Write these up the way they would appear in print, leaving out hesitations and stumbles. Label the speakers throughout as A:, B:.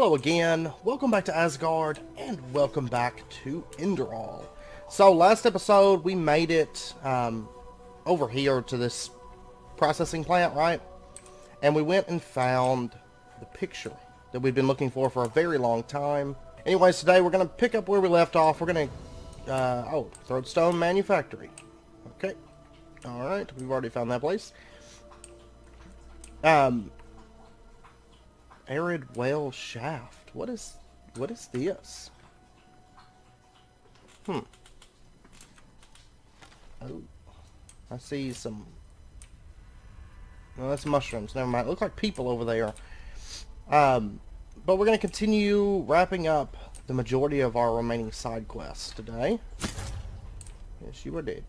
A: Hello again, welcome back to Asgard, and welcome back to Enderal. So, last episode, we made it over here to this processing plant, right? And we went and found the picture that we've been looking for a very long time. Anyways, today we're going to pick up where we left off. We're going to, Throatstone Manufactory. Okay. Alright, we've already found that place. Arid Whale Shaft. What is this? Oh, I see some. No, that's mushrooms. Never mind. Look like people over there. But we're gonna continue wrapping up the majority of our remaining side quests today. Yes, you are dead.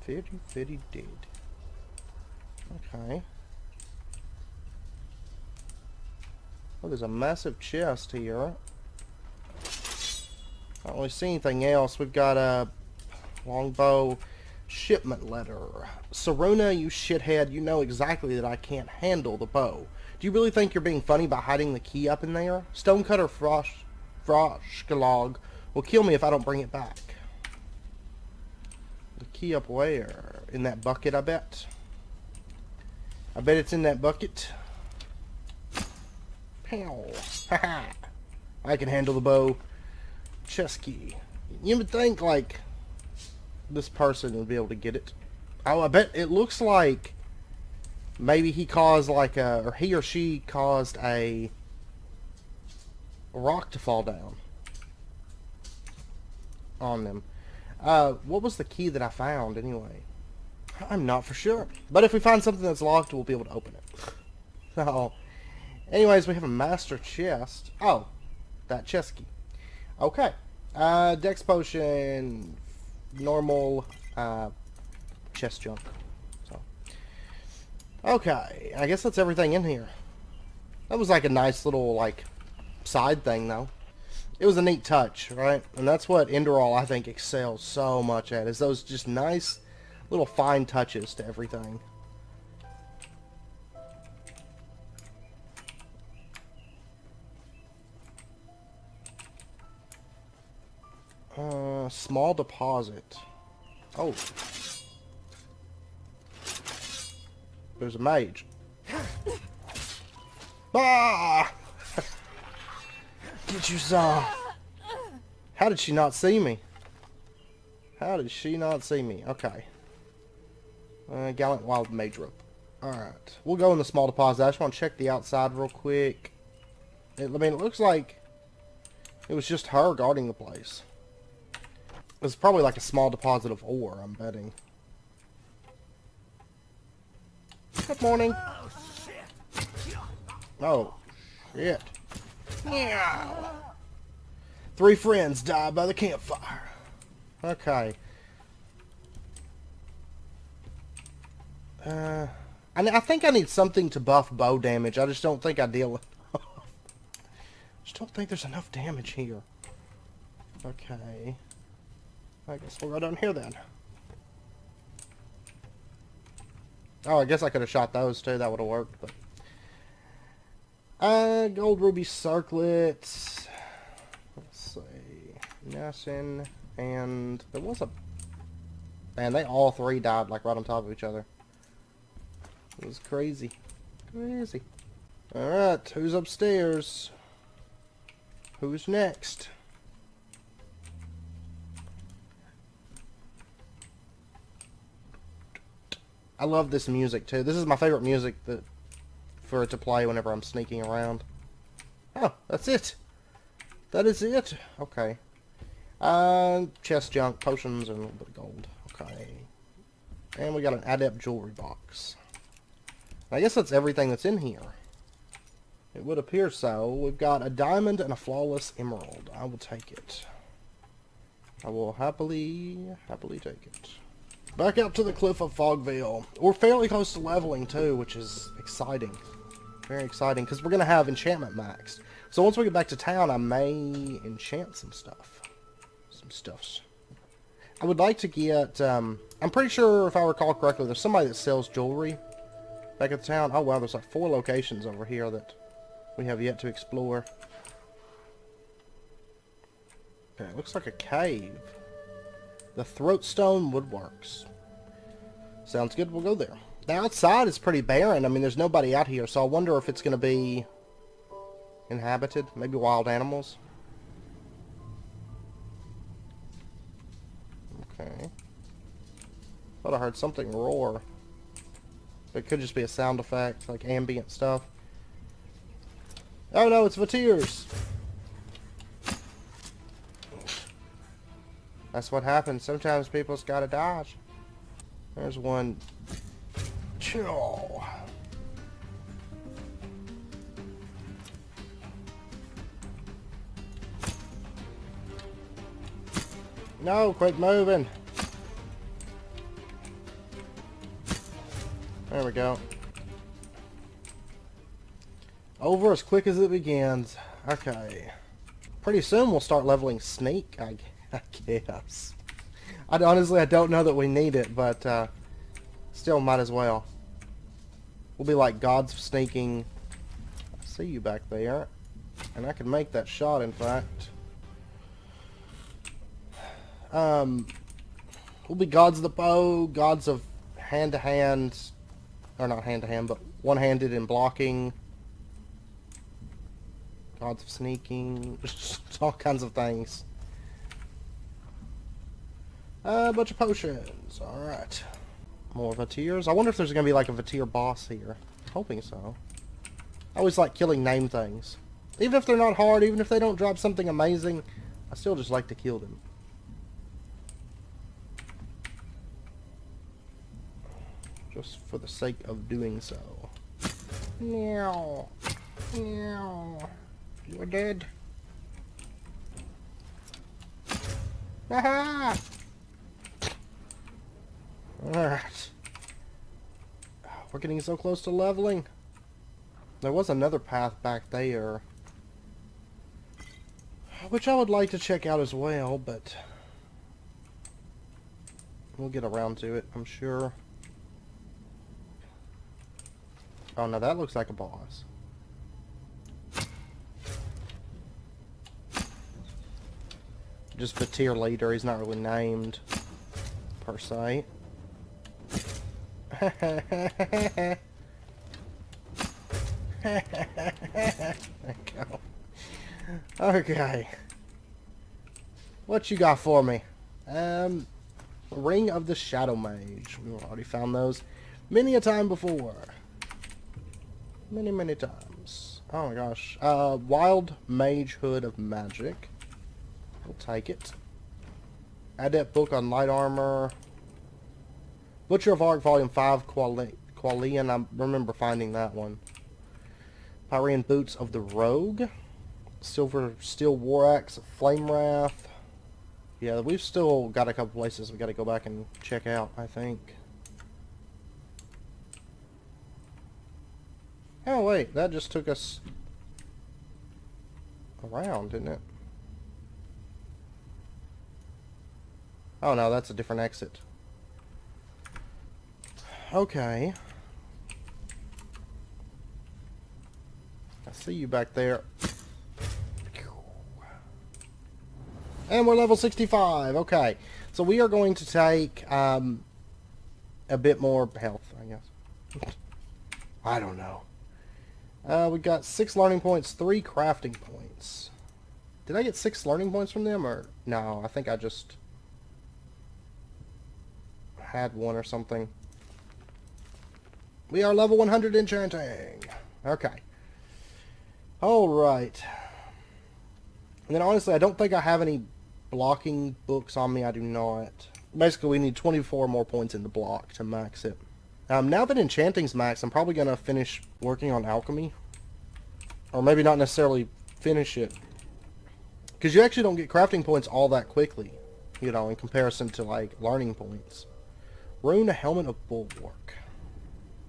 A: Very dead. Okay. Oh, there's a massive chest here. I don't really see anything else. We've got a longbow shipment letter. Saruna, you shithead, you know exactly that I can't handle the bow. Do you really think you're being funny by hiding the key up in there? Stonecutter Froshkalog will kill me if I don't bring it back. The key up where? In that bucket, I bet. I bet it's in that bucket. Pow. Haha. I can handle the bow. Chest key. You would think, like, this person would be able to get it. Oh, I bet it looks like maybe he caused, like, or he or she caused a rock to fall down on them. What was the key that I found, anyway? I'm not for sure. But if we find something that's locked, we'll be able to open it. So, anyways, we have a master chest. Oh, that chest key. Okay. Dex potion, normal, chest junk. So, okay. I guess that's everything in here. That was like a nice little, like, side thing, though. It was a neat touch, right? And that's what Enderal, I think, excels so much at, is those just nice little fine touches to everything. Small deposit. Oh. There's a mage. Ah! Get you some. How did she not see me? How did she not see me? Okay. Gallant Wild Mage Rope. Alright. We'll go in the small deposit. I just want to check the outside real quick. I mean, it looks like it was just her guarding the place. It's probably like a small deposit of ore, I'm betting. Good morning. Oh, shit. Yeah. 3 friends died by the campfire. Okay. I think I need something to buff bow damage. I just don't think I deal with just don't think there's enough damage here. Okay. I guess we'll go down here then. Oh, I guess I could have shot those too. That would have worked, but gold ruby circlets. Let's see. Nothing. And there was a... Man, they all 3 died like right on top of each other. It was crazy. Crazy. Alright, who's upstairs? Who's next? I love this music too. This is my favorite music for it to play whenever I'm sneaking around. Oh, that's it. That is it. Okay. Chest junk, potions, and a little bit of gold. Okay. And we got an adept jewelry box. I guess that's everything that's in here. It would appear so. We've got a diamond and a flawless emerald. I will take it. I will happily take it. Back out to the Cliff of Fogvale. We're fairly close to leveling too, which is exciting. Very exciting, because we're going to have enchantment maxed. So once we get back to town, I may enchant some stuff. Some stuffs. I would like to get, I'm pretty sure, if I recall correctly, there's somebody that sells jewelry back at the town. Oh wow, there's like 4 locations over here that we have yet to explore. Okay, it looks like a cave. The Throatstone Woodworks. Sounds good, we'll go there. The outside is pretty barren. I mean, there's nobody out here, so I wonder if it's going to be inhabited. Maybe wild animals. Okay. Thought I heard something roar. It could just be a sound effect, like ambient stuff. Oh no, it's Vatirs! That's what happens. Sometimes people's gotta dodge. There's one. Chill. No, quit moving. There we go. Over as quick as it begins. Okay. Pretty soon we'll start leveling Sneak, I guess. Honestly, I don't know that we need it, but still might as well. We'll be like gods of sneaking. I see you back there. And I can make that shot, in fact. We'll be gods of the bow, gods of hand-to-hand, or not hand-to-hand, but one-handed in blocking. Gods of sneaking, just all kinds of things. A bunch of potions, alright. More Vatirs. I wonder if there's going to be like a Vatir boss here. I'm hoping so. I always like killing name things. Even if they're not hard, even if they don't drop something amazing, I still just like to kill them. Just for the sake of doing so. Meow. Meow. You're dead. Haha! Alright. We're getting so close to leveling. There was another path back there, which I would like to check out as well, but we'll get around to it, I'm sure. Oh no, that looks like a boss. Just the tier leader, he's not really named, per se. There you go. Okay. What you got for me? Ring of the Shadow Mage. We've already found those many a time before. Many times. Oh my gosh. Wild Mage Hood of Magic. We'll take it. Adept Book on Light Armor. Butcher of Arc Volume 5 Qualian. I remember finding that one. Pyrean Boots of the Rogue. Silver Steel War Axe. Flame Wrath. Yeah, we've still got a couple places we got to go back and check out, I think. Oh wait, that just took us around, didn't it? Oh no, that's a different exit. Okay. I see you back there. And we're level 65. Okay. So we are going to take a bit more health, I guess. I don't know. We got 6 learning points, 3 crafting points. Did I get 6 learning points from them, or no? I think I just had one or something. We are level 100 enchanting. Okay. Alright. And then honestly, I don't think I have any blocking books on me. I do not. Basically, we need 24 more points in the block to max it. Now that enchanting's max, I'm probably going to finish working on alchemy. Or maybe not necessarily finish it. Because you actually don't get crafting points all that quickly. You know, in comparison to, like, learning points. Rune Helmet of Bulwark.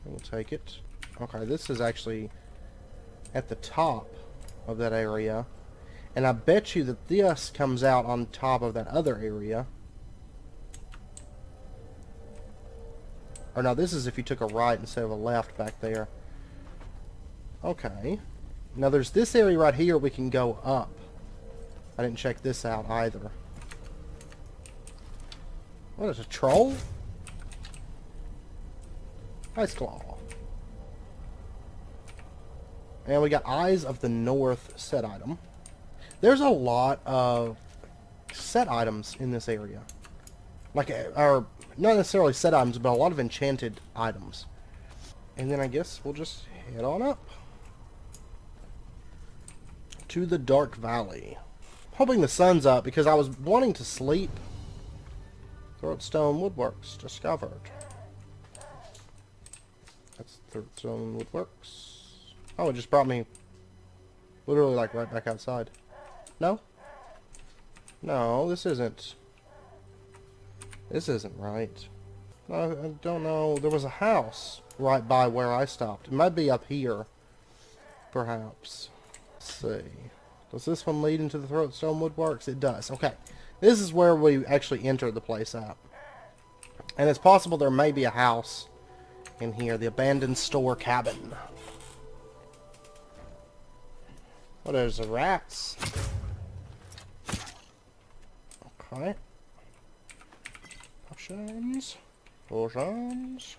A: We'll take it. Okay, this is actually at the top of that area. And I bet you that this comes out on top of that other area. Or no, this is if you took a right instead of a left back there. Okay. Now there's this area right here we can go up. I didn't check this out either. What is a troll? Ice Claw. And we got Eyes of the North set item. There's a lot of set items in this area. Like, or not necessarily set items, but a lot of enchanted items. And then I guess we'll just head on up to the Dark Valley. Hoping the sun's up because I was wanting to sleep. Throatstone Woodworks discovered. That's Throatstone Woodworks. Oh, it just brought me literally like right back outside. No? No, this isn't. This isn't right. I don't know. There was a house right by where I stopped. It might be up here, perhaps. Let's see. Does this one lead into the Throatstone Woodworks? It does. Okay. This is where we actually entered the place at. And it's possible there may be a house in here. The abandoned store cabin. Oh, there's the rats. Okay. Potions. Potions.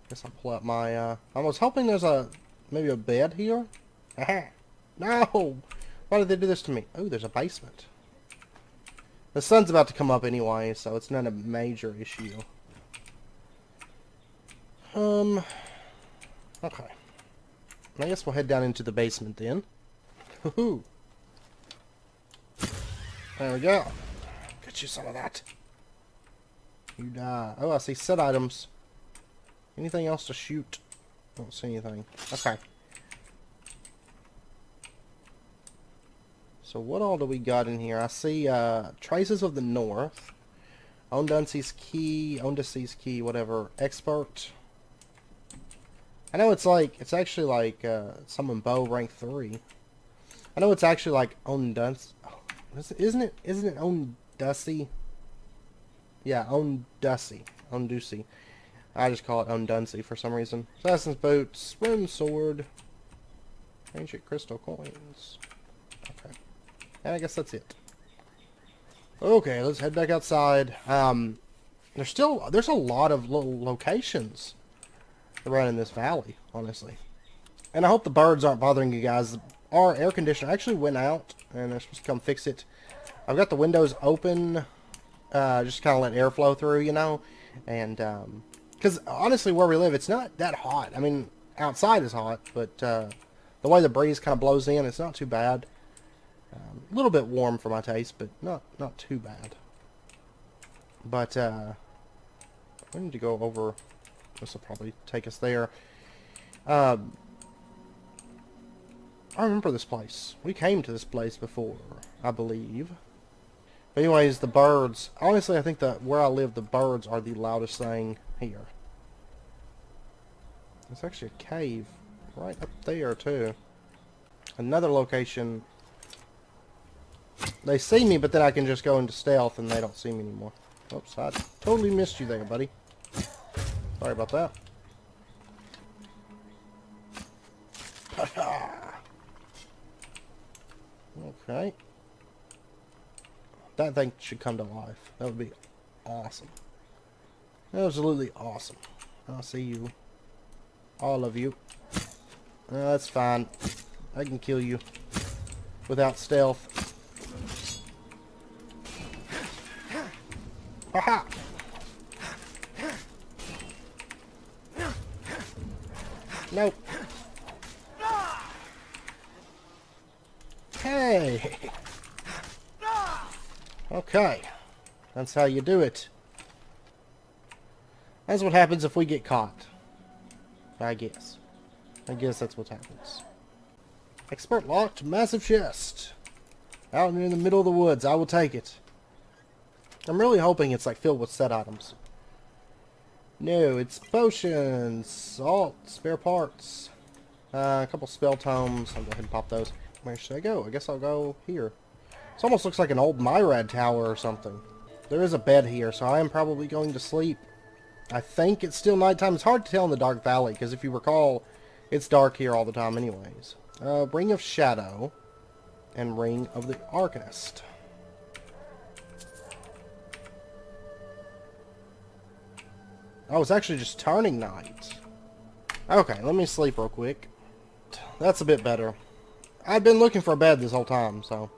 A: Guess I'll pull out my, I was hoping there's maybe a bed here. Aha! No! Why did they do this to me? Oh, there's a basement. The sun's about to come up anyway, so it's not a major issue. Okay. I guess we'll head down into the basement then. Woohoo! There we go. Get you some of that. You die. Oh, I see set items. Anything else to shoot? Don't see anything. Okay. So what all do we got in here? I see Traces of the North. Onduncie's Key. Onduncie's Key, whatever. Expert. I know it's like, it's actually like summon bow rank 3. I know it's actually like Onduncie. Isn't it Onducie? Yeah, Onducie. Onducie. I just call it Onduncie for some reason. Assassin's Boots. Rune Sword. Ancient Crystal Coins. Okay. And I guess that's it. Okay, let's head back outside. There's a lot of little locations around in this valley, honestly. And I hope the birds aren't bothering you guys. Our air conditioner actually went out, and they're supposed to come fix it. I've got the windows open, just kind of let air flow through, you know. And, because honestly, where we live, it's not that hot. I mean, outside is hot, but the way the breeze kind of blows in, it's not too bad. A little bit warm for my taste, but not too bad. But we need to go over. This will probably take us there. I remember this place. We came to this place before, I believe. But anyways, the birds. Honestly, I think that where I live, the birds are the loudest thing here. There's actually a cave right up there too. Another location. They see me, but then I can just go into stealth and they don't see me anymore. Oops, I totally missed you there, buddy. Sorry about that. Okay. That thing should come to life. That would be awesome. Absolutely awesome. I'll see you. All of you. That's fine. I can kill you without stealth. Aha! Nope. Hey! Okay. That's how you do it. That's what happens if we get caught. I guess. I guess that's what happens. Expert locked, massive chest. Out in the middle of the woods. I will take it. I'm really hoping it's like filled with set items. No, it's potions, salt, spare parts, a couple spell tomes. I'll go ahead and pop those. Where should I go? I guess I'll go here. This almost looks like an old Myrad tower or something. There is a bed here, so I am probably going to sleep. I think it's still nighttime. It's hard to tell in the Dark Valley, because if you recall, It's dark here all the time anyways. Ring of Shadow and Ring of the Arcanist. Oh, it's actually just turning night. Okay, let me sleep real quick. That's a bit better. I've been looking for a bed this whole time, so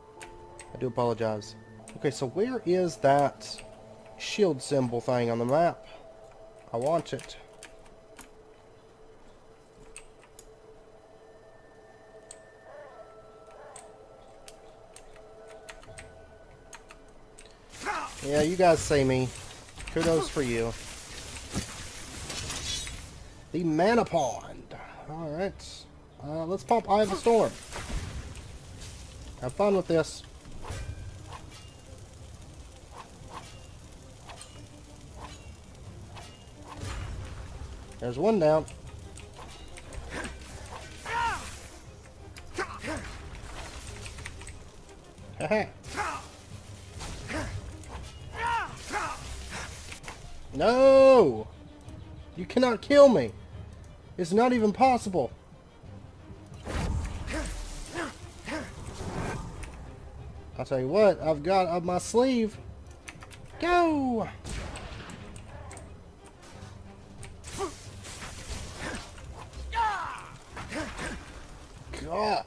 A: I do apologize. Okay, so where is that shield symbol thing on the map? I want it. Yeah, you guys see me. Kudos for you. The Mana Pond. Alright. Let's pump Eye of the Storm. Have fun with this. There's one down. Haha. No! You cannot kill me. It's not even possible. I'll tell you what, I've got up my sleeve. Go! God.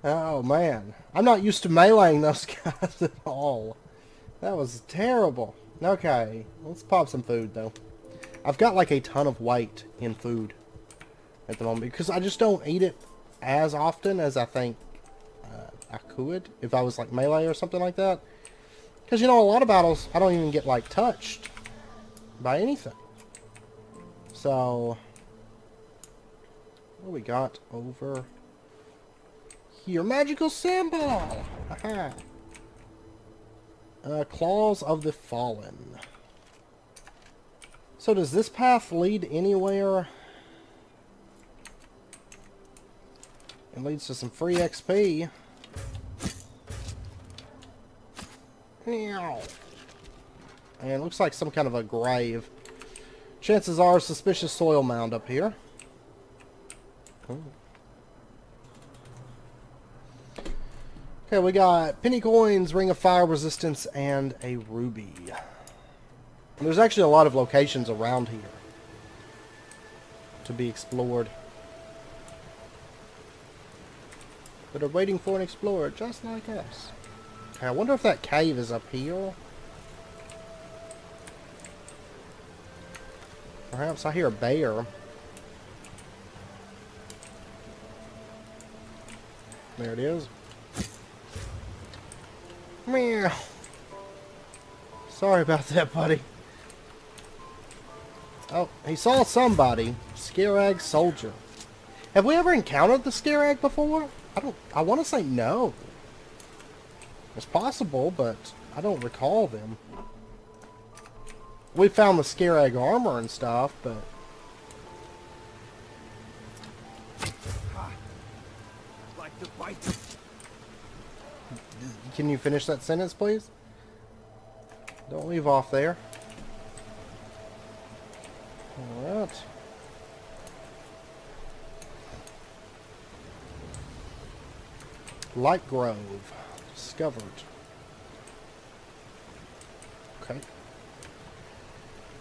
A: Oh man. I'm not used to meleeing those guys at all. That was terrible. Okay, let's pop some food though. I've got like a ton of weight in food at the moment because I just don't eat it as often as I think I could if I was like melee or something like that. Because you know, a lot of battles I don't even get like touched by anything. So what do we got over here? Magical symbol! Haha. Claws of the Fallen. So does this path lead anywhere? It leads to some free XP. Meow. And it looks like some kind of a grave. Chances are suspicious soil mound up here. Oh. Okay, we got penny coins, ring of fire resistance, and a ruby. And there's actually a lot of locations around here to be explored that are waiting for an explorer just like us. Okay, I wonder if that cave is up here. Perhaps I hear a bear. There it is. Meow. Sorry about that, buddy. Oh, he saw somebody. Skurag soldier. Have we ever encountered the Skurag before? I want to say no. It's possible, but I don't recall them. We found the Skurag armor and stuff, but...
B: Like the bite.
A: Can you finish that sentence, please? Don't leave off there. Alright. Light Grove. Discovered. Okay.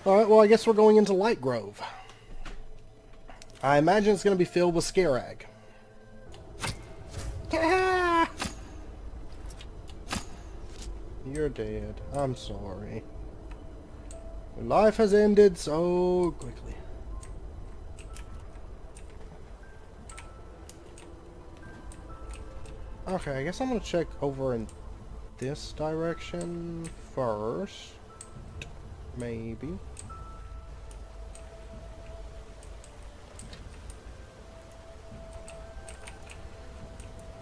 A: Alright, well I guess we're going into Light Grove. I imagine it's going to be filled with Skurag. You're dead. I'm sorry. Life has ended so quickly. Okay, I guess I'm gonna check over in this direction first. Maybe.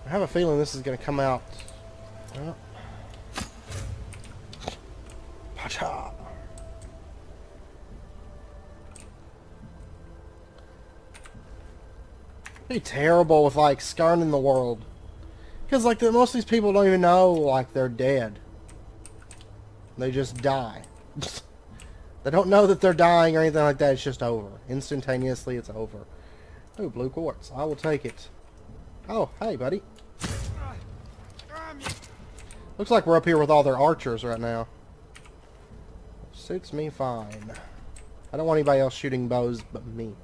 A: I have a feeling this is gonna come out. Oh. Pacha. Be terrible with like Skurn in the world, because like most of these people don't even know like they're dead. They just die. They don't know that they're dying or anything like that. It's just over instantaneously. It's over. Oh, blue quartz. I will take it. Oh, hey, buddy. Looks like we're up here with all their archers right now. Suits me fine. I don't want anybody else shooting bows but me.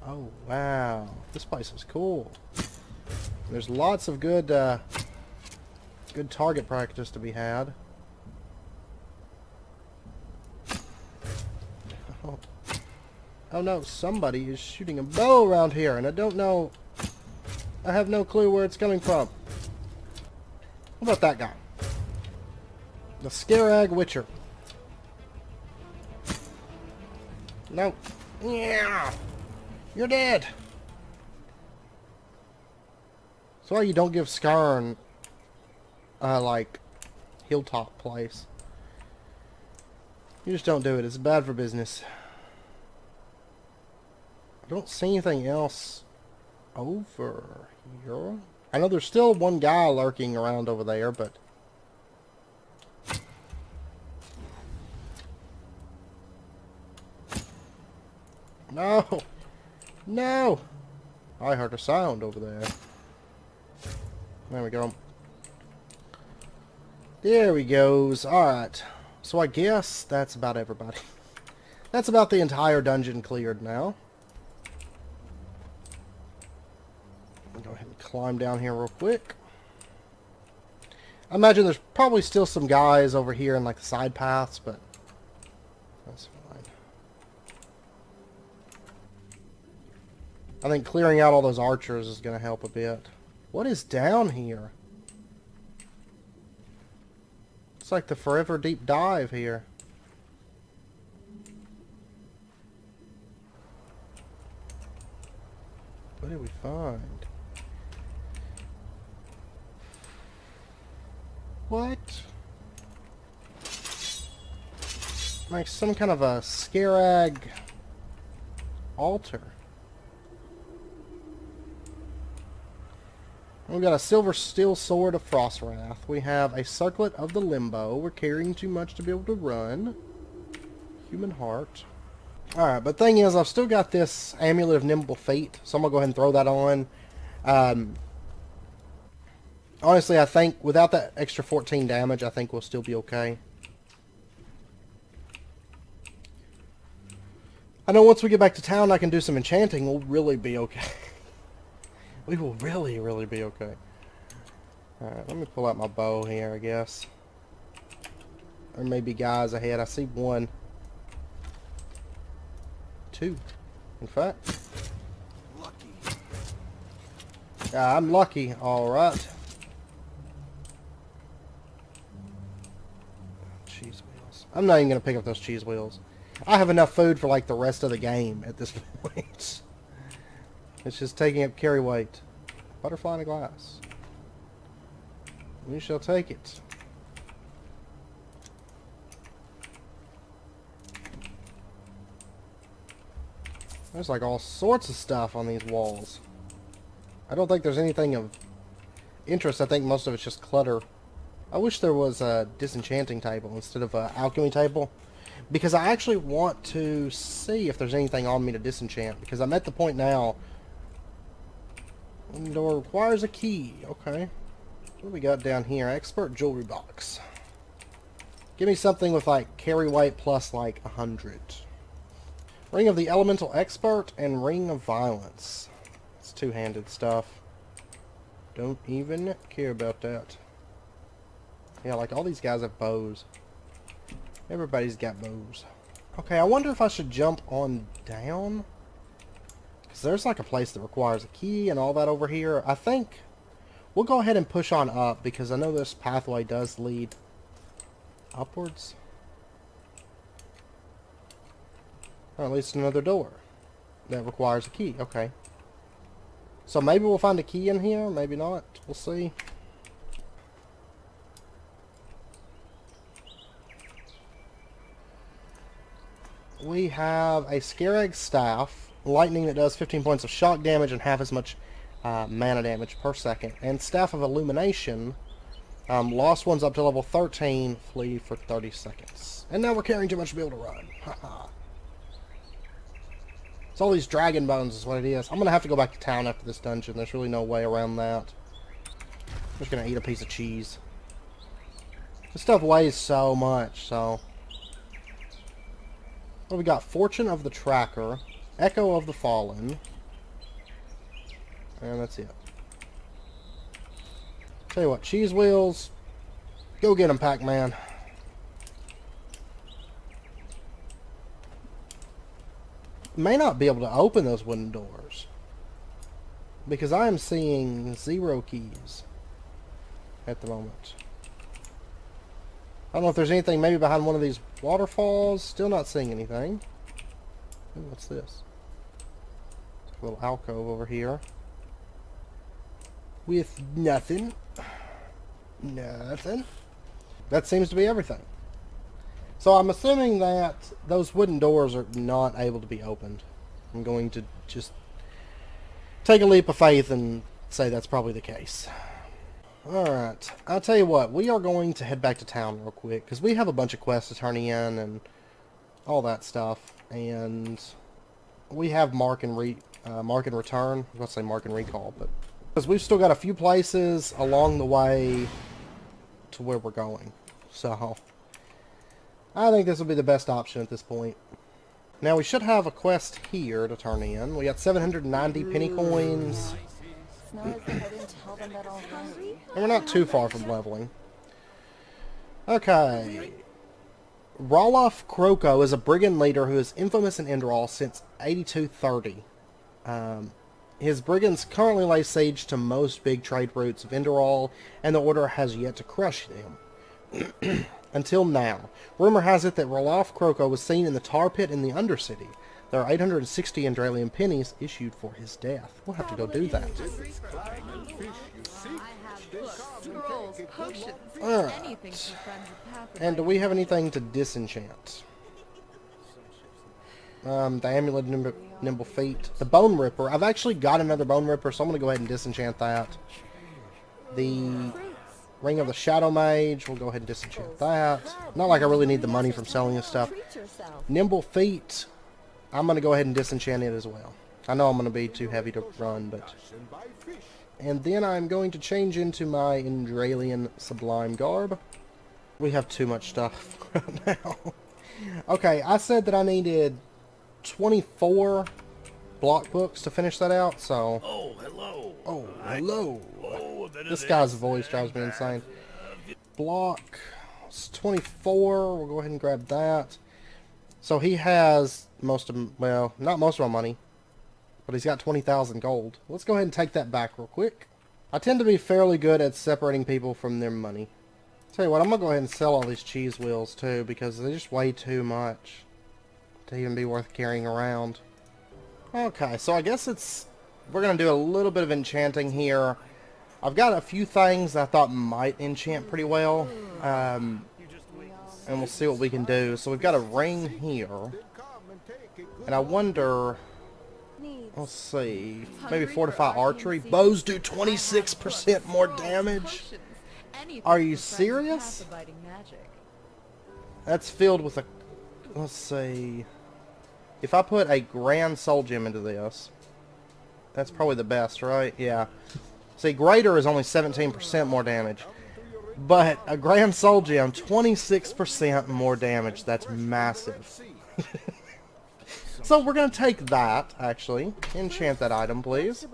A: Oh, wow. This place is cool. There's lots of good, good target practice to be had. Oh. Oh no, somebody is shooting a bow around here, and I don't know... I have no clue where it's coming from. What about that guy? The Scarag Witcher. No. Yeah. You're dead. That's why you don't give Skurn, like, hilltop place. You just don't do it. It's bad for business. I don't see anything else over here. I know there's still one guy lurking around over there, but... No! No! I heard a sound over there. There we go. There we goes. Alright. So I guess that's about everybody. That's about the entire dungeon cleared now. I'll go ahead and climb down here real quick. I imagine there's probably still some guys over here in like the side paths, but that's fine. I think clearing out all those archers is going to help a bit. What is down here? It's like the forever deep dive here. What did we find? What? Like some kind of a Scarag altar. We've got a silver steel sword of Frostwrath. We have a circlet of the limbo. We're carrying too much to be able to run. Human heart. Alright, but thing is, I've still got this amulet of nimble feet, so I'm going to go ahead and throw that on. Honestly, I think without that extra 14 damage, I think we'll still be okay. I know once we get back to town, I can do some enchanting. We'll really be okay. We will really, really be okay. Alright, let me pull out my bow here, I guess. There may be guys ahead. I see one. Two, in fact.
B: Lucky.
A: I'm lucky, alright. Cheese wheels. I'm not even going to pick up those cheese wheels. I have enough food for like the rest of the game at this point. It's just taking up carry weight. Butterfly in a glass. We shall take it. There's like all sorts of stuff on these walls. I don't think there's anything of interest. I think most of it's just clutter. I wish there was a disenchanting table instead of an alchemy table. Because I actually want to see if there's anything on me to disenchant. Because I'm at the point now... The door requires a key. Okay. What do we got down here? Expert jewelry box. Give me something with like carry weight plus like 100. Ring of the Elemental Expert and Ring of Violence. It's two-handed stuff. Don't even care about that. Yeah, like all these guys have bows. Everybody's got bows. Okay, I wonder if I should jump on down. Because there's like a place that requires a key and all that over here. I think we'll go ahead and push on up because I know this pathway does lead upwards. Or at least another door that requires a key. Okay. So maybe we'll find a key in here. Maybe not. We'll see. We have a Scarag Staff. Lightning that does 15 points of shock damage and half as much mana damage per second. And Staff of Illumination. Lost ones up to level 13. Flee for 30 seconds. And now we're carrying too much to be able to run. Haha. It's all these dragon bones is what it is. I'm going to have to go back to town after this dungeon. There's really no way around that. I'm just going to eat a piece of cheese. This stuff weighs so much, so... What we got? Fortune of the Tracker. Echo of the Fallen. And that's it. Tell you what, cheese wheels. Go get them, Pac-Man. May not be able to open those wooden doors. Because I am seeing 0 keys at the moment. I don't know if there's anything maybe behind one of these waterfalls. Still not seeing anything. Ooh, what's this? A little alcove over here. With nothing. Nothing. That seems to be everything. So I'm assuming that those wooden doors are not able to be opened. I'm going to just take a leap of faith and say that's probably the case. Alright, I'll tell you what, we are going to head back to town real quick, because we have a bunch of quests to turn in and all that stuff, and we have mark and return. I was going to say mark and recall, but because we've still got a few places along the way to where we're going, so I think this will be the best option at this point. Now we should have a quest here to turn in. We got 790 penny coins. And we're not too far from leveling. Okay. Ralof Kroko is a brigand leader who is infamous in Enderal since 8230. His brigands currently lay siege to most big trade routes of Enderal, and the Order has yet to crush them. Until now. Rumor has it that Ralof Kroko was seen in the tar pit in the Undercity. There are 860 Endralian pennies issued for his death. We'll have to go do that. Alright. And do we have anything to disenchant? The Amulet Nimble Feet. The Bone Ripper. I've actually got another Bone Ripper, so I'm going to go ahead and disenchant that. The Ring of the Shadow Mage. We'll go ahead and disenchant that. Not like I really need the money from selling this stuff. Nimble Feet. I'm going to go ahead and disenchant it as well. I know I'm going to be too heavy to run, but... And then I'm going to change into my Endralian Sublime Garb. We have too much stuff right now. Okay, I said that I needed 24 block books to finish that out, so...
C: Oh, hello.
A: Oh, hello.
C: Oh,
A: This guy's voice drives me insane. Block. It's 24. We'll go ahead and grab that. So he has most of, well, not most of my money, but he's got 20,000 gold. Let's go ahead and take that back real quick. I tend to be fairly good at separating people from their money. Tell you what, I'm going to go ahead and sell all these cheese wheels too, because they just weigh too much to even be worth carrying around. Okay, so I guess we're going to do a little bit of enchanting here. I've got a few things I thought might enchant pretty well. And we'll see what we can do. So we've got a ring here. And I wonder... Let's see. Maybe fortify archery. Bows do 26% more damage. Are you serious? That's filled with a... Let's see. If I put a Grand Soul Gem into this... That's probably the best, right? Yeah. See, Greater is only 17% more damage. But a Grand Soul Gem, 26% more damage. That's massive. So we're going to take that, actually. Enchant that item, please.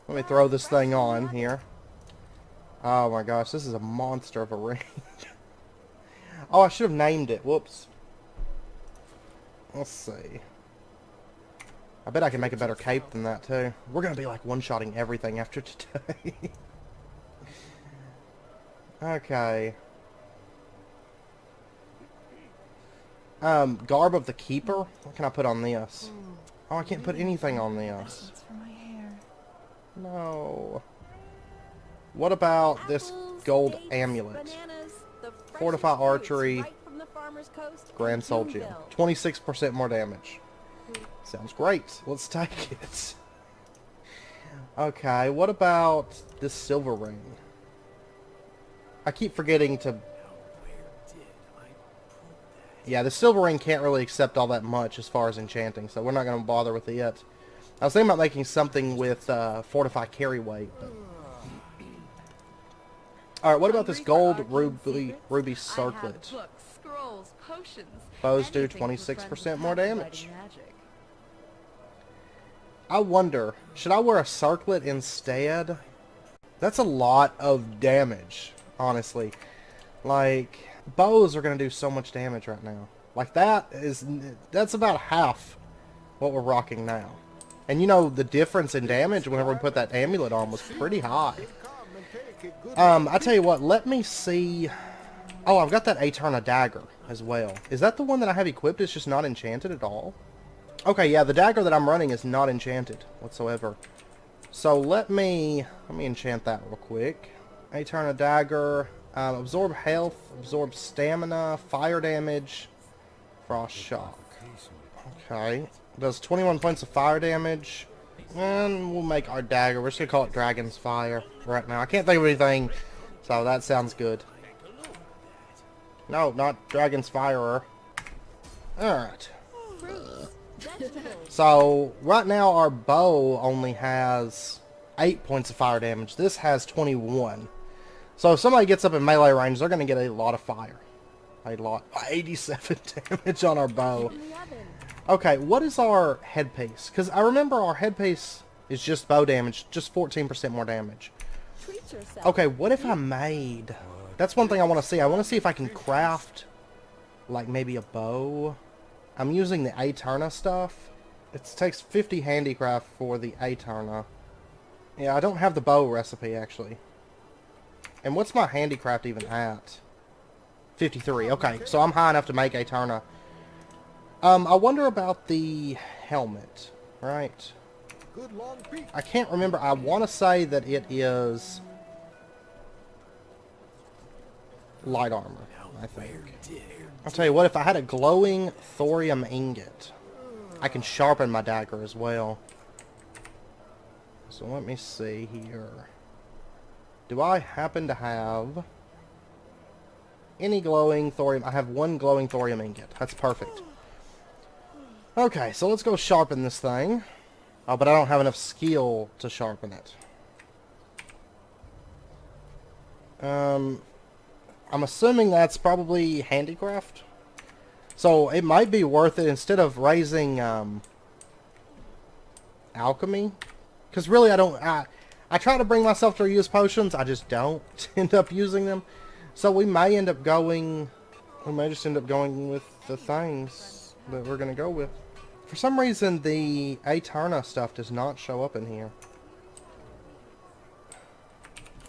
A: Let me throw this thing on here. Oh my gosh, this is a monster of a ring. Oh, I should have named it. Whoops. Let's see. I bet I can make a better cape than that, too. We're going to be like one-shotting everything after today. Okay. Garb of the Keeper? What can I put on this? Oh, I can't put anything on this. No. What about this gold amulet? Fortify archery. Grand Soul Gem. 26% more damage. Sounds great. Let's take it. Okay, what about this silver ring? I keep forgetting to... Yeah, the silver ring can't really accept all that much as far as enchanting, so we're not going to bother with it. I was thinking about making something with fortify carry weight. But... Alright, what about this gold ruby circlet?
C: Books, scrolls, potions,
A: Bows do
C: anything for
A: 26%
C: friends
A: more
C: with habit
A: damage.
C: writing magic.
A: I wonder, should I wear a circlet instead? That's a lot of damage, honestly. Like, bows are going to do so much damage right now. Like, that's about half what we're rocking now. And you know, the difference in damage whenever we put that amulet on was pretty high. I tell you what, let me see... Oh, I've got that Eterna dagger as well. Is that the one that I have equipped? It's just not enchanted at all? Okay, yeah, the dagger that I'm running is not enchanted whatsoever. So let me enchant that real quick. Eterna dagger, absorb health, absorb stamina, fire damage, frost shock. Okay, does 21 points of fire damage, and we'll make our dagger. We're just gonna call it Dragon's Fire right now. I can't think of anything, so that sounds good. No, not Dragon's Firer. Alright. So, right now our bow only has 8 points of fire damage. This has 21. So if somebody gets up in melee range, they're going to get a lot of fire. A lot. 87 damage on our bow. Okay, what is our headpiece? Because I remember our headpiece is just bow damage, just 14% more damage. Okay, what if I made... That's one thing I want to see. I want to see if I can craft, like, maybe a bow. I'm using the Eterna stuff. It takes 50 handicraft for the Eterna. Yeah, I don't have the bow recipe, actually. And what's my handicraft even at? 53. Okay, so I'm high enough to make Eterna. I wonder about the helmet, right? I can't remember. I want to say that it is light armor, I think. I'll tell you what, if I had a glowing thorium ingot, I can sharpen my dagger as well. So let me see here. Do I happen to have any glowing thorium? I have one glowing thorium ingot. That's perfect. Okay, so let's go sharpen this thing. Oh, but I don't have enough skill to sharpen it. I'm assuming that's probably handicraft. So it might be worth it instead of raising alchemy. Because really I try to bring myself to use potions. I just don't end up using them. So we may end up going... We may just end up going with the things that we're going to go with. For some reason the Eterna stuff does not show up in here.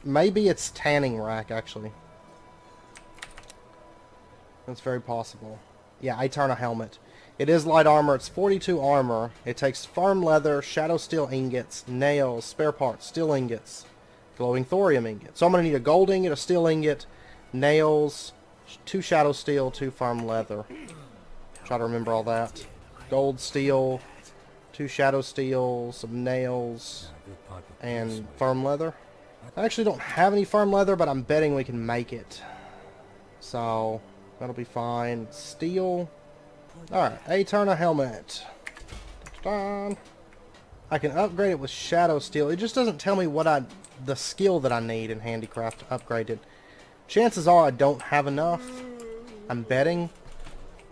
A: Maybe it's tanning rack actually. That's very possible. Yeah, Eterna helmet. It is light armor. It's 42 armor. It takes firm leather, shadow steel ingots, nails, spare parts, steel ingots, glowing thorium ingots. So I'm going to need a gold ingot, a steel ingot, nails, 2 shadow steel, 2 firm leather. Try to remember all that. Gold, steel, 2 shadow steel, some nails, and firm leather. I actually don't have any firm leather, but I'm betting we can make it. So... that'll be fine. Steel. Alright, Eterna helmet. Dun. I can upgrade it with shadow steel. It just doesn't tell me what the skill that I need in handicraft to upgrade it. Chances are I don't have enough. I'm betting.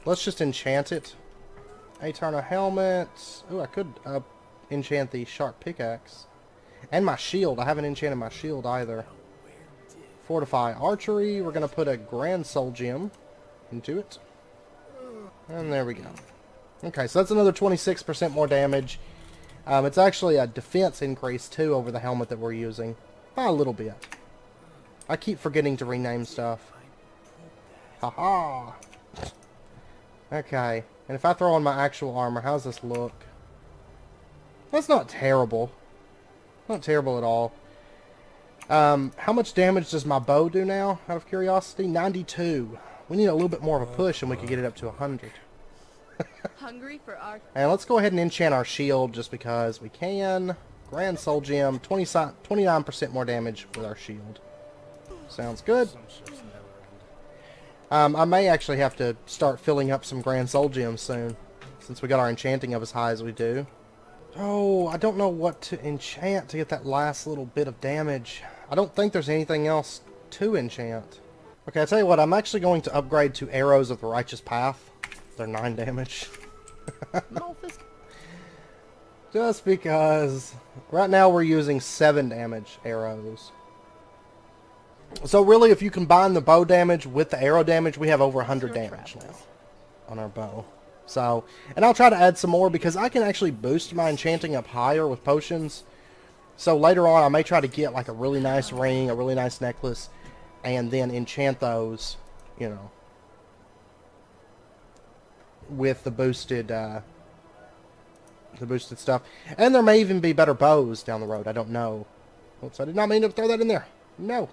A: Let's just enchant it. Eterna helmet. Ooh, I could enchant the sharp pickaxe. And my shield. I haven't enchanted my shield either. Fortify archery. We're going to put a grand soul gem into it. And there we go. Okay, so that's another 26% more damage. It's actually a defense increase too over the helmet that we're using. By a little bit. I keep forgetting to rename stuff. Haha! Okay, and if I throw on my actual armor, how's this look? That's not terrible. Not terrible at all. How much damage does my bow do now, out of curiosity? 92. We need a little bit more of a push and we could get it up to 100.
C: Hungry for our...
A: And let's go ahead and enchant our shield just because we can. Grand Soul Gem, 29% more damage with our shield. Sounds good. I may actually have to start filling up some Grand Soul Gems soon, since we got our enchanting up as high as we do. Oh, I don't know what to enchant to get that last little bit of damage. I don't think there's anything else to enchant. Okay, I'll tell you what, I'm actually going to upgrade to Arrows of the Righteous Path. They're 9 damage. Just because right now we're using 7 damage arrows. So really, if you combine the bow damage with the arrow damage, we have over 100 damage now on our bow. So, and I'll try to add some more because I can actually boost my enchanting up higher with potions. So later on, I may try to get like a really nice ring, a really nice necklace, and then enchant those, you know, with the boosted stuff. And there may even be better bows down the road. I don't know. Oops, I did not mean to throw that in there. No.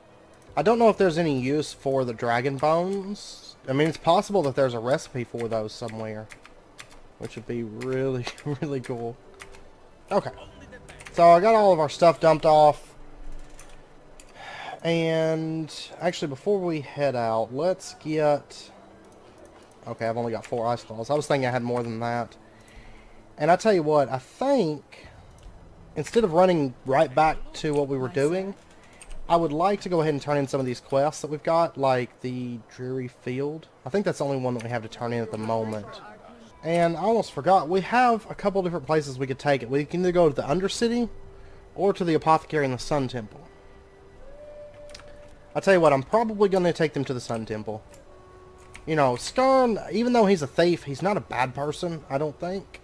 A: I don't know if there's any use for the dragon bones. I mean, it's possible that there's a recipe for those somewhere, which would be really, really cool. Okay. So I got all of our stuff dumped off. And actually, before we head out, let's get... Okay, I've only got 4 ice claws. I was thinking I had more than that. And I tell you what, I think instead of running right back to what we were doing, I would like to go ahead and turn in some of these quests that we've got, like the Dreary Field. I think that's the only one that we have to turn in at the moment. And I almost forgot, we have a couple different places we could take it. We can either go to the Undercity or to the Apothecary and the Sun Temple. I'll tell you what, I'm probably going to take them to the Sun Temple. You know, Skurn, even though he's a thief, he's not a bad person, I don't think.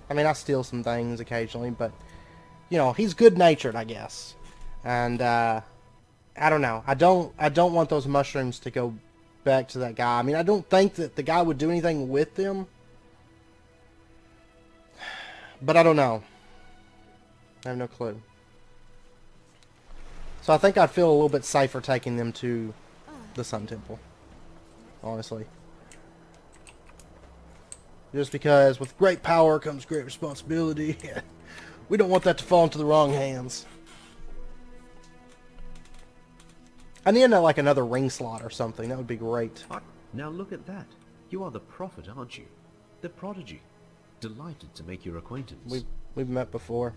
A: I mean, I steal some things occasionally, but, you know, he's good-natured, I guess. And, I don't know. I don't want those mushrooms to go back to that guy. I mean, I don't think that the guy would do anything with them. But I don't know. I have no clue. So I think I'd feel a little bit safer taking them to the Sun Temple. Honestly. Just because with great power comes great responsibility. We don't want that to fall into the wrong hands. I need like another ring slot or something. That would be great.
D: Now look at that. You are the prophet, aren't you? The prodigy. Delighted to make your acquaintance.
A: We've met before.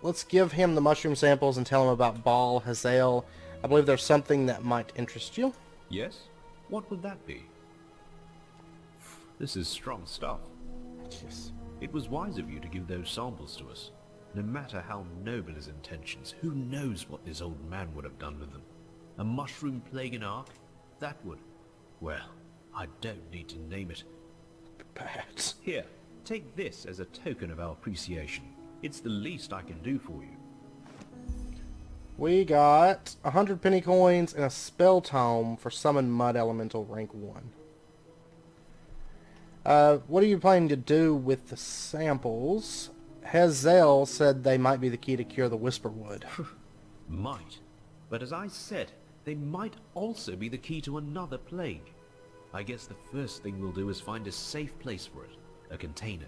A: Let's give him the mushroom samples and tell him about Baal Hazael. I believe there's something that might interest you.
D: Yes? What would that be? This is strong stuff.
A: Yes.
D: It was wise of you to give those samples to us. No matter how noble his intentions, who knows what this old man would have done with them? A mushroom plague in Ark? That would... Well, I don't need to name it.
A: Perhaps.
D: Here, take this as a token of our appreciation. It's the least I can do for you.
A: We got 100 penny coins and a spell tome for summon Mud Elemental rank 1. What are you planning to do with the samples? Hazael said they might be the key to cure the Whisperwood.
D: Might. But as I said, they might also be the key to another plague. I guess the first thing we'll do is find a safe place for it. A container.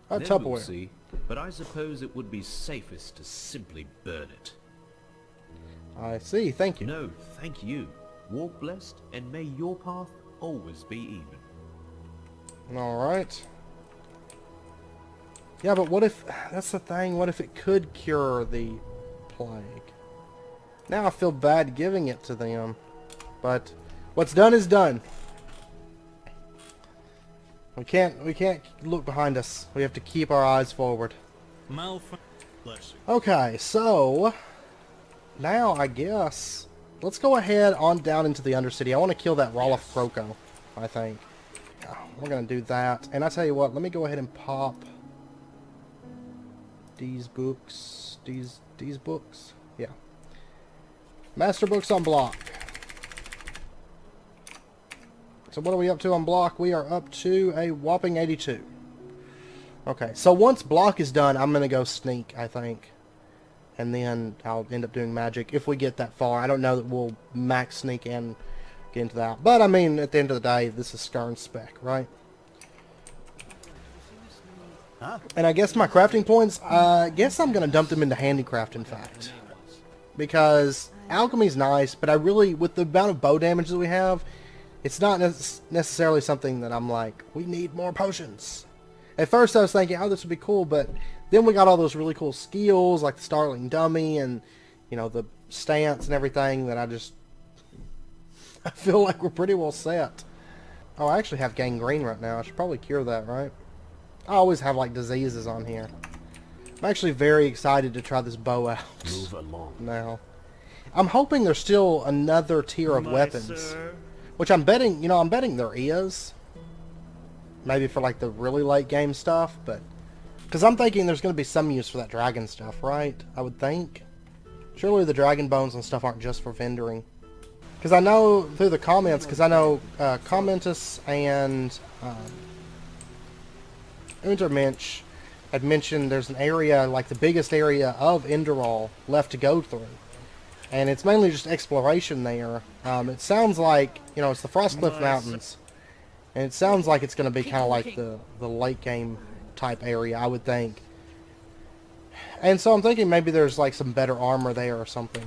A: A
D: Then
A: Tupperware.
D: we'll see, but I suppose it would be safest to simply burn it.
A: I see, thank you.
D: No, thank you. Walk blessed, and may your path always be even.
A: Alright. Yeah, but what if... That's the thing, what if it could cure the plague? Now I feel bad giving it to them. But what's done is done. We can't look behind us. We have to keep our eyes forward. Okay, so now I guess let's go ahead on down into the Undercity. I want to kill that Roloff Croco, I think. We're gonna do that. And I tell you what, let me go ahead and pop these books. These books? Yeah. Master books on block. So what are we up to on block? We are up to a whopping 82. Okay, so once block is done, I'm going to go sneak, I think. And then I'll end up doing magic if we get that far. I don't know that we'll max sneak and get into that. But, I mean, at the end of the day, this is Skurn spec, right? And I guess my crafting points, I guess I'm going to dump them into handicraft, in fact. because alchemy's nice, but I really, with the amount of bow damage that we have, it's not necessarily something that I'm like, we need more potions. At first I was thinking, oh, this would be cool, but then we got all those really cool skills, like the Starling Dummy and, you know, the stance and everything, that I feel like we're pretty well set. Oh, I actually have gangrene right now. I should probably cure that, right? I always have, like, diseases on here. I'm actually very excited to try this bow out.
D: Move along.
A: Now. I'm hoping there's still another tier of weapons. Which I'm betting, you know, I'm betting there is. Maybe for, like, the really late game stuff, but... Because I'm thinking there's going to be some use for that dragon stuff, right? I would think. Surely the dragon bones and stuff aren't just for vendoring. Because I know through the comments, because I know Commentus and Untermensch had mentioned there's an area, like the biggest area of Enderal, left to go through. And it's mainly just exploration there. It sounds like, you know, it's the Frostcliff Mountains. And it sounds like it's going to be kind of like the late game type area, I would think. And so I'm thinking maybe there's like some better armor there or something.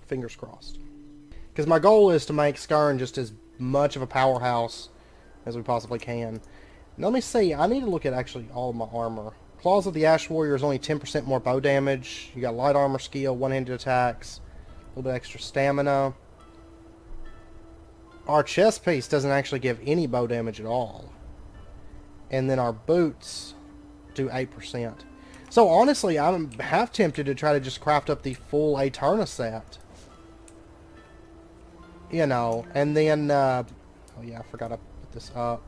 A: Fingers crossed. Because my goal is to make Skurn just as much of a powerhouse as we possibly can. Now, let me see. I need to look at actually all of my armor. Claws of the Ash Warrior is only 10% more bow damage. You got light armor skill, one-handed attacks, a little bit extra stamina. Our chest piece doesn't actually give any bow damage at all. And then our boots do 8%. So honestly, I'm half tempted to try to just craft up the full Aeterna set. You know, and then, oh yeah, I forgot to put this up.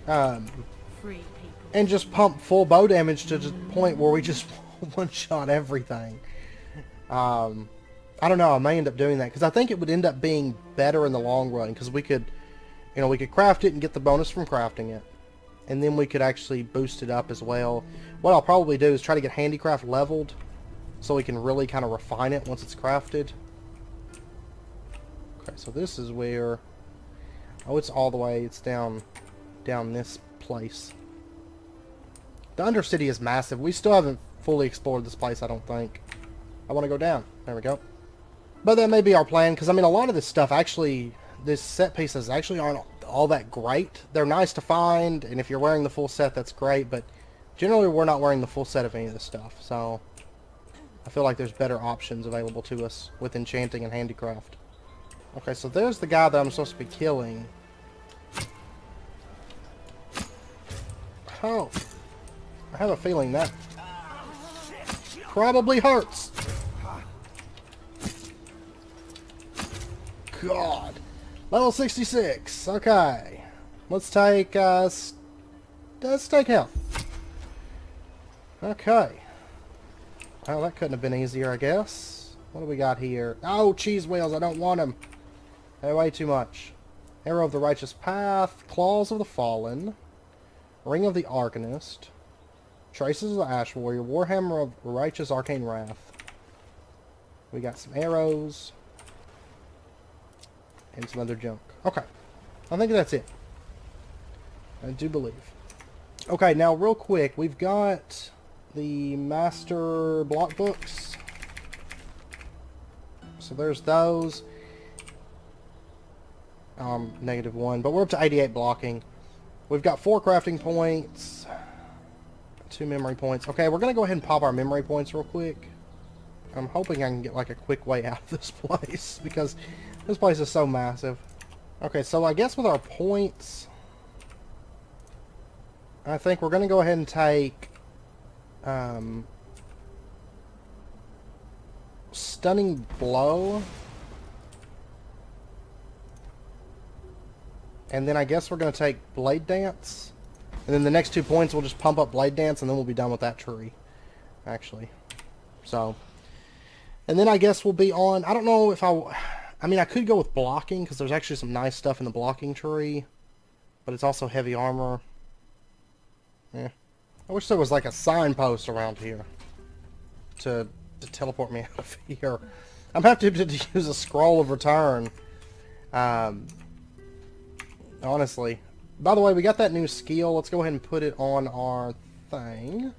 A: And just pump full bow damage to the point where we just one-shot everything. I don't know, I may end up doing that, because I think it would end up being better in the long run, because we could, you know, we could craft it and get the bonus from crafting it. And then we could actually boost it up as well. What I'll probably do is try to get handicraft leveled, so we can really kind of refine it once it's crafted. Okay, so this is where... Oh, it's all the way, it's down this place. The Undercity is massive. We still haven't fully explored this place, I don't think. I want to go down. There we go. But that may be our plan, because I mean, a lot of this stuff actually, this set pieces actually aren't all that great. They're nice to find, and if you're wearing the full set, that's great, but generally we're not wearing the full set of any of this stuff, so I feel like there's better options available to us with enchanting and handicraft. Okay, so there's the guy that I'm supposed to be killing. Oh. I have a feeling that probably hurts. God. Level 66. Okay. Let's take health. Okay. Well, that couldn't have been easier, I guess. What do we got here? Oh, cheese wheels. I don't want them. They're way too much. Arrow of the Righteous Path. Claws of the Fallen. Ring of the Arcanist. Traces of the Ash Warrior. Warhammer of Righteous Arcane Wrath. We got some arrows. And some other junk. Okay. I think that's it. I do believe. Okay, now real quick. We've got the Master Block Books. So there's those. -1. But we're up to 88 blocking. We've got 4 crafting points. 2 memory points. Okay, we're going to go ahead and pop our memory points real quick. I'm hoping I can get like a quick way out of this place, because this place is so massive. Okay, so I guess with our points, I think we're going to go ahead and take Stunning Blow. And then I guess we're going to take Blade Dance. And then the next 2 points we'll just pump up Blade Dance, and then we'll be done with that tree. Actually. So. And then I guess we'll be on... I don't know if I mean, I could go with blocking, because there's actually some nice stuff in the blocking tree. But it's also heavy armor. Yeah. I wish there was like a signpost around here. To teleport me out of here. I'm going to have to use a Scroll of Return. Honestly. By the way, we got that new skill. Let's go ahead and put it on our thing.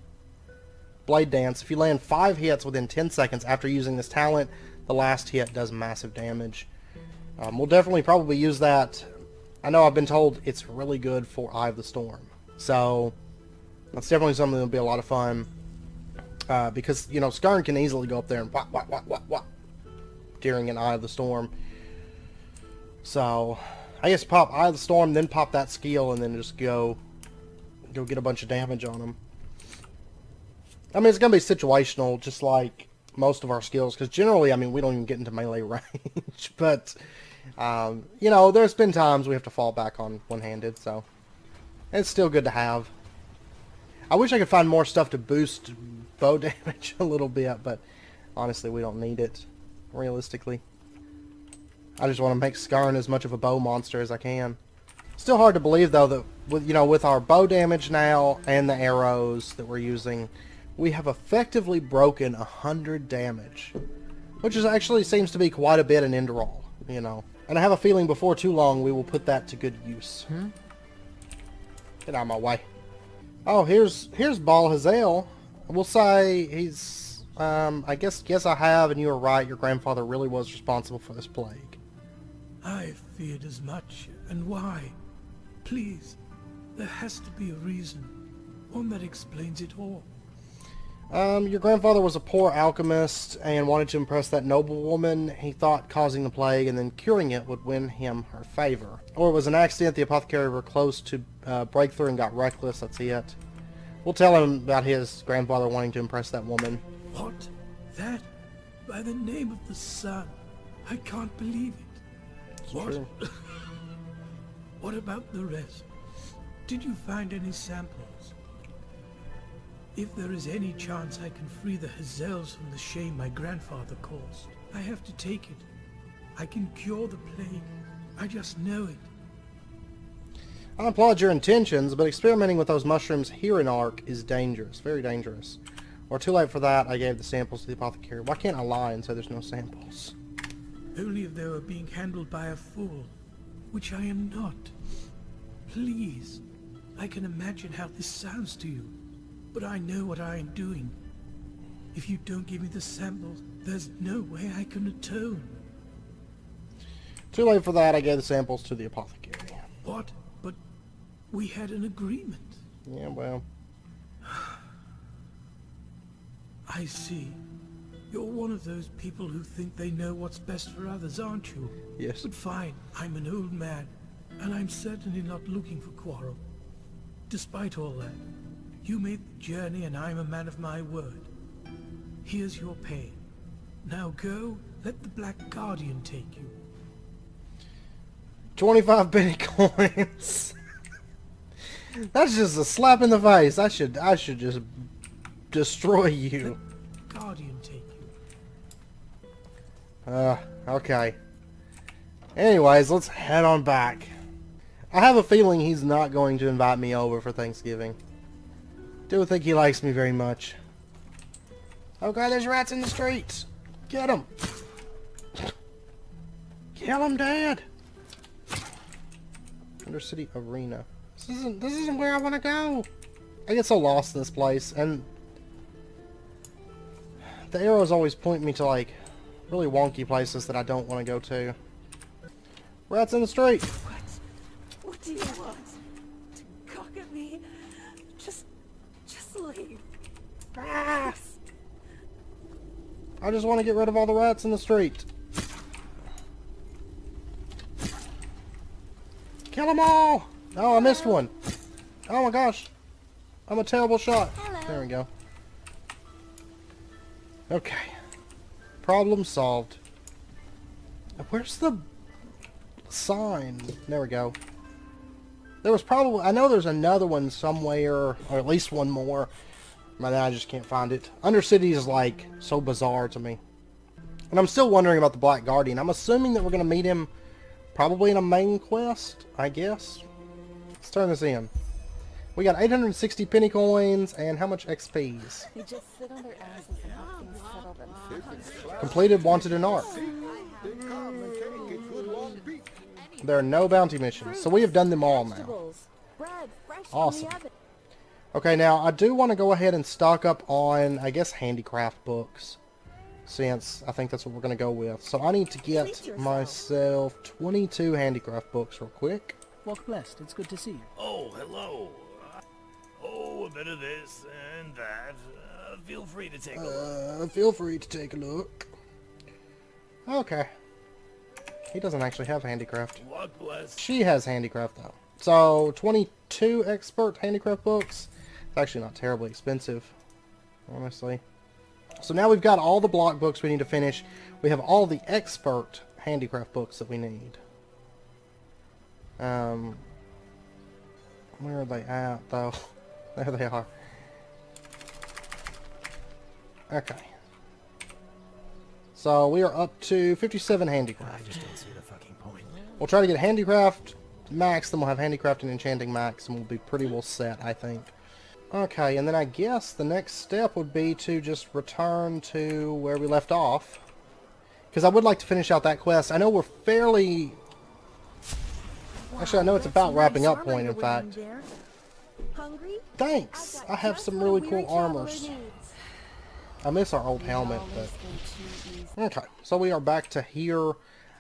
A: Blade Dance. If you land 5 hits within 10 seconds after using this talent, the last hit does massive damage. We'll definitely probably use that. I know I've been told it's really good for Eye of the Storm. So, that's definitely something that'll be a lot of fun. Because, you know, Skurn can easily go up there and whop, whop, whop, whop, whop during an Eye of the Storm. So, I guess pop Eye of the Storm, then pop that skill, and then just go get a bunch of damage on them. I mean, it's going to be situational, just like most of our skills, because generally, I mean, we don't even get into melee range. But, you know, there's been times we have to fall back on one-handed, so it's still good to have. I wish I could find more stuff to boost bow damage a little bit, but honestly, we don't need it, realistically. I just want to make Skurn as much of a bow monster as I can. Still hard to believe, though, that with our bow damage now and the arrows that we're using, we have effectively broken 100 damage, which is actually seems to be quite a bit in Enderal, you know. And I have a feeling before too long we will put that to good use. Get out of my way. Oh, here's Baal Hazael. We'll say he's, I guess I have, and you were right, your grandfather really was responsible for this plague.
E: I feared as much, and why? Please, there has to be a reason, one that explains it all.
A: Your grandfather was a poor alchemist and wanted to impress that noblewoman. He thought causing the plague and then curing it would win him her favor. Or it was an accident, the apothecary were close to breakthrough and got reckless, that's it. We'll tell him about his grandfather wanting to impress that woman.
E: What? That? By the name of the sun? I can't believe it. What?
A: True.
E: What about the rest? Did you find any samples? If there is any chance I can free the Hazels from the shame my grandfather caused, I have to take it. I can cure the plague. I just know it.
A: I applaud your intentions, but experimenting with those mushrooms here in Ark is dangerous. Very dangerous. Or too late for that, I gave the samples to the apothecary. Why can't I lie and say there's no samples?
E: Only if they were being handled by a fool, which I am not. Please, I can imagine how this sounds to you, but I know what I am doing. If you don't give me the samples, there's no way I can atone.
A: Too late for that, I gave the samples to the apothecary.
E: What? But we had an agreement.
A: Yeah, well.
E: I see. You're one of those people who think they know what's best for others, aren't you?
A: Yes.
E: But fine, I'm an old man, and I'm certainly not looking for quarrel. Despite all that, you made the journey and I'm a man of my word. Here's your pay. Now go, let the Black Guardian take you.
A: 25 penny coins. That's just a slap in the face. I should just destroy you.
E: Let the Guardian take you.
A: Okay. Anyways, let's head on back. I have a feeling he's not going to invite me over for Thanksgiving. Don't think he likes me very much. Oh god, there's rats in the streets! Get them! Kill them, Dad! Undercity Arena. This isn't where I want to go! I get so lost in this place, and the arrows always point me to, like, really wonky places that I don't want to go to. Rats in the street!
C: What do you want? To cock at me? Just leave.
A: Ah! I just want to get rid of all the rats in the street. Kill them all! Oh, I missed one. Oh my gosh. I'm a terrible shot.
C: Hello.
A: There we go. Okay. Problem solved. Where's the sign? There we go. There was probably... I know there's another one somewhere, or at least one more. But I just can't find it. Undercity is, like, so bizarre to me. And I'm still wondering about the Black Guardian. I'm assuming that we're going to meet him probably in a main quest, I guess. Let's turn this in. We got 860 penny coins, and how much XPs?
C: They just sit on their asses and have things settle themselves.
A: Completed Wanted in Ark. There are no bounty missions, so we have done them all now.
C: Bread fresh from
A: Awesome.
C: the oven.
A: Okay, now I do want to go ahead and stock up on, I guess, handicraft books, since I think that's what we're going to go with. So I need to get myself 22 handicraft books real quick.
F: Walk blessed. It's good to see you.
B: Oh, hello. Oh, a bit of this and that. Feel free to take a look.
A: Feel free to take a look. Okay. He doesn't actually have handicraft.
B: Walk blessed.
A: She has handicraft, though. So, 22 expert handicraft books. It's actually not terribly expensive, honestly. So now we've got all the block books we need to finish. We have all the expert handicraft books that we need. Where are they at, though? There they are. Okay. So we are up to 57 handicraft.
B: I just don't see the fucking point.
A: We'll try to get handicraft max, then we'll have handicraft and enchanting max, and we'll be pretty well set, I think. Okay, and then I guess the next step would be to just return to where we left off. Because I would like to finish out that quest. I know we're fairly... Actually, I know it's about wrapping up point, in fact.
C: Hungry?
A: Thanks! I have some really cool armors. I miss our old helmet, but... Okay, so we are back to here.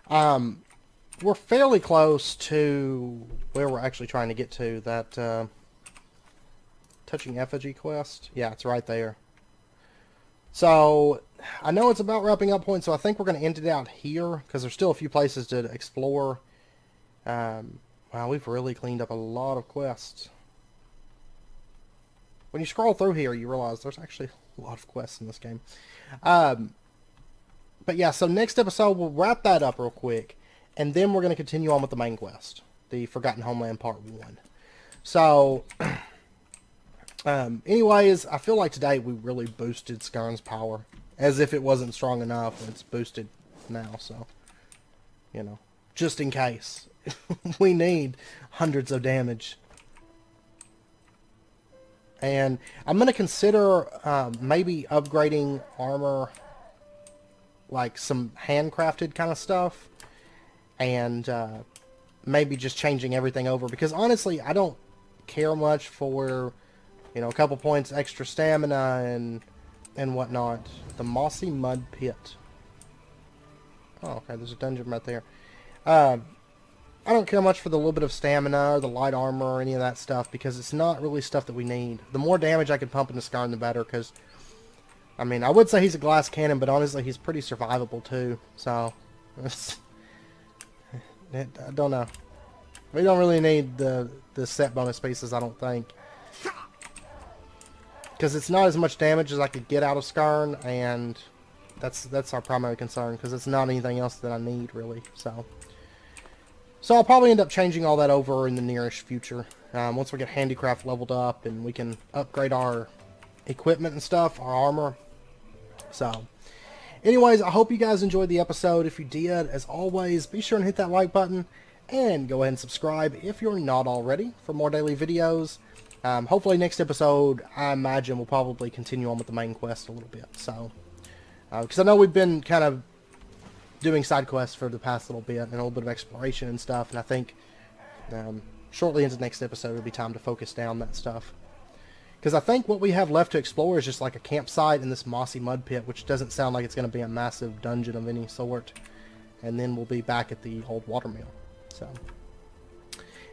A: We're fairly close to where we're actually trying to get to. That, Touching Effigy quest? Yeah, it's right there. So, I know it's about wrapping up point, so I think we're going to end it out here, because there's still a few places to explore. Wow, we've really cleaned up a lot of quests. When you scroll through here, you realize there's actually a lot of quests in this game. But yeah, so next episode, we'll wrap that up real quick, and then we're going to continue on with the main quest, the Forgotten Homeland Part 1. So, anyways, I feel like today we really boosted Skurn's power, as if it wasn't strong enough, and it's boosted now, so, you know, just in case. We need hundreds of damage. And I'm going to consider maybe upgrading armor, like some handcrafted kind of stuff, and maybe just changing everything over, because honestly I don't care much for, you know, a couple points extra stamina and whatnot. The Mossy Mud Pit. Oh, okay, there's a dungeon right there. I don't care much for the little bit of stamina or the light armor or any of that stuff, because it's not really stuff that we need. The more damage I can pump into Skarn, the better, because, I mean, I would say he's a glass cannon, but honestly, he's pretty survivable, too. So, I don't know. We don't really need the set bonus pieces, I don't think. Because it's not as much damage as I could get out of Skarn, and that's our primary concern, because it's not anything else that I need, really, so... So I'll probably end up changing all that over in the nearish future. Once we get handicraft leveled up and we can upgrade our equipment and stuff, our armor. So, anyways, I hope you guys enjoyed the episode. If you did, as always, be sure and hit that like button. And go ahead and subscribe if you're not already for more daily videos. Hopefully next episode, I imagine we'll probably continue on with the main quest a little bit. So, because I know we've been kind of doing side quests for the past little bit and a little bit of exploration and stuff, and I think shortly into the next episode it'll be time to focus down that stuff, because I think what we have left to explore is just like a campsite in this mossy mud pit, which doesn't sound like it's going to be a massive dungeon of any sort, and then we'll be back at the old watermill. So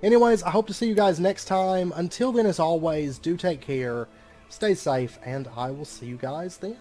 A: anyways, I hope to see you guys next time. Until then, as always, do take care, stay safe, and I will see you guys then.